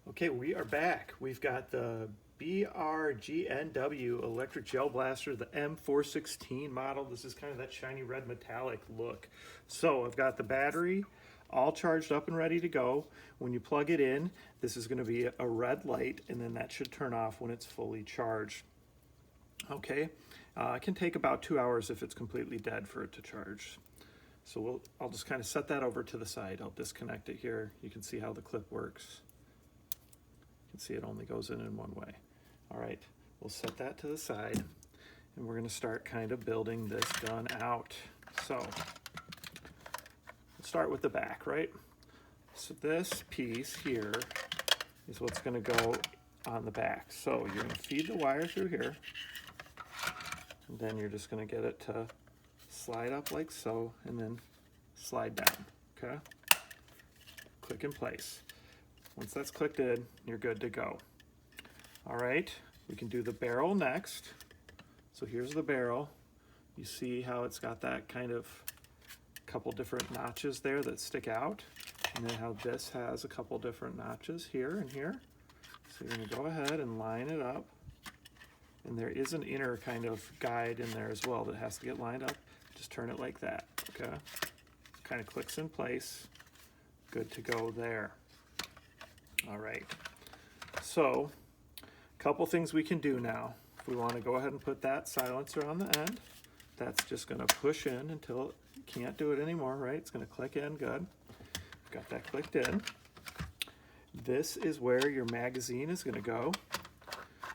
Okay, we are back. We've got the BRGNW electric gel blaster, the M416 model. This is kind of that shiny red metallic look. So I've got the battery all charged up and ready to go. When you plug it in, this is going to be a red light, and then that should turn off when it's fully charged. Okay, it can take about 2 hours if it's completely dead for it to charge. So I'll just kind of set that over to the side. I'll disconnect it here. You can see how the clip works. You can see it only goes in one way. All right, we'll set that to the side, and we're going to start kind of building this gun out. So we'll start with the back, right? So this piece here is what's going to go on the back. So you're going to feed the wire through here, and then you're just going to get it to slide up like so, and then slide down, okay? Click in place. Once that's clicked in, you're good to go. All right, we can do the barrel next. So here's the barrel. You see how it's got that kind of couple different notches there that stick out, and then how this has a couple different notches here and here. So you're gonna go ahead and line it up. And there is an inner kind of guide in there as well that has to get lined up. Just turn it like that, okay? Kind of clicks in place. Good to go there. All right, so a couple things we can do now. If we want to go ahead and put that silencer on the end, that's just going to push in until it can't do it anymore, right? It's going to click in, good. Got that clicked in. This is where your magazine is going to go.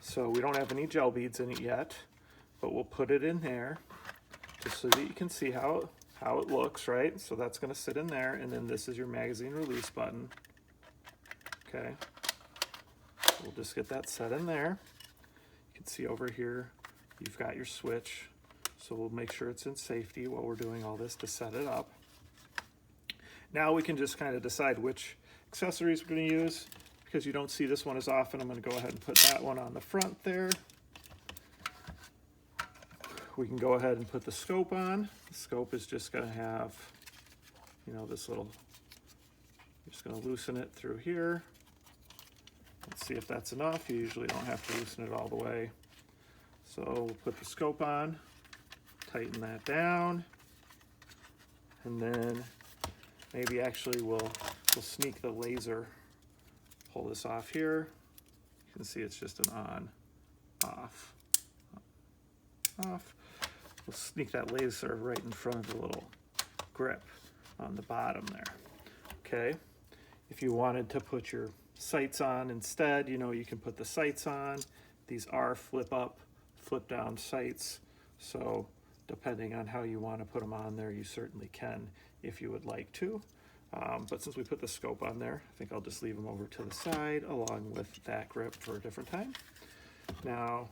So we don't have any gel beads in it yet, but we'll put it in there just so that you can see how it looks, right? So that's going to sit in there, and then this is your magazine release button. Okay, we'll just get that set in there. You can see over here, you've got your switch. So we'll make sure it's in safety while we're doing all this to set it up. Now we can just kind of decide which accessories we're going to use. Because you don't see this one as often, I'm going to go ahead and put that one on the front there. We can go ahead and put the scope on. The scope is just going to have, you know, this little, you're just going to loosen it through here. Let's see if that's enough. You usually don't have to loosen it all the way. So we'll put the scope on, tighten that down, and then maybe actually we'll sneak the laser. Pull this off here. You can see it's just an on, off, off. We'll sneak that laser right in front of the little grip on the bottom there. Okay, if you wanted to put your sights on instead, you know, you can put the sights on. These are flip up, flip down sights. So depending on how you want to put them on there, you certainly can if you would like to. But since we put the scope on there, I think I'll just leave them over to the side along with that grip for a different time. Now,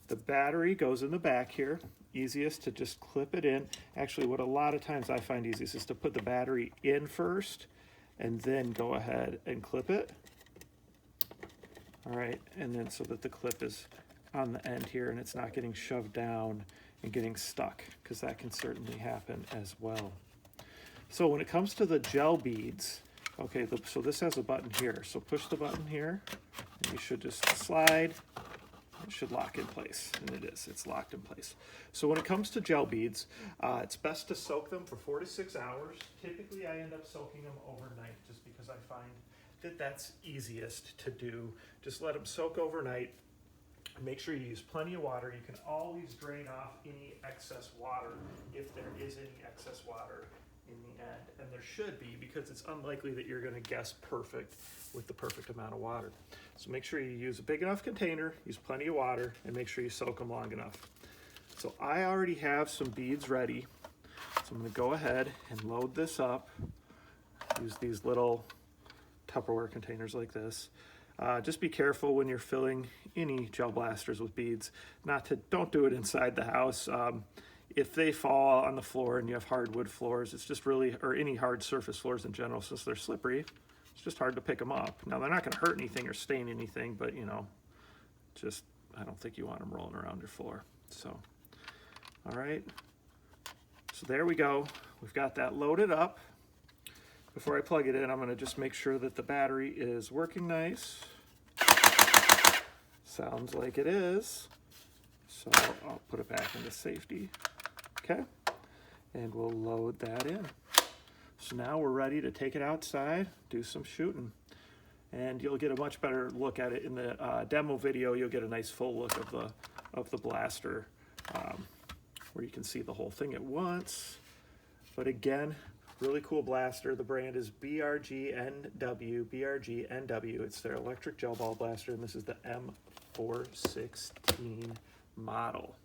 the battery goes in the back here. Easiest to just clip it in. Actually, what a lot of times I find easiest is to put the battery in first and then go ahead and clip it. All right, and then so that the clip is on the end here and it's not getting shoved down and getting stuck, because that can certainly happen as well. So when it comes to the gel beads, okay, so this has a button here. So push the button here, and you should just slide. It should lock in place, and it is. It's locked in place. So when it comes to gel beads, it's best to soak them for 4 to 6 hours. Typically, I end up soaking them overnight just because I find that that's easiest to do. Just let them soak overnight. Make sure you use plenty of water. You can always drain off any excess water if there is any excess water in the end, and there should be, because it's unlikely that you're going to guess perfect with the perfect amount of water. So make sure you use a big enough container, use plenty of water, and make sure you soak them long enough. So I already have some beads ready, so I'm going to go ahead and load this up. Use these little Tupperware containers like this. Just be careful when you're filling any gel blasters with beads. Don't do it inside the house. If they fall on the floor and you have hardwood floors, it's just really, or any hard surface floors in general, since they're slippery, it's just hard to pick them up. Now, they're not going to hurt anything or stain anything, but, you know, just, I don't think you want them rolling around your floor. So, all right. So there we go. We've got that loaded up. Before I plug it in, I'm going to just make sure that the battery is working nice. Sounds like it is. So I'll put it back into safety. Okay, and we'll load that in. So now we're ready to take it outside, do some shooting. And you'll get a much better look at it in the demo video. You'll get a nice full look of the blaster, where you can see the whole thing at once. But again, really cool blaster. The brand is BRGNW, BRGNW. It's their electric gel ball blaster, and this is the M416 model.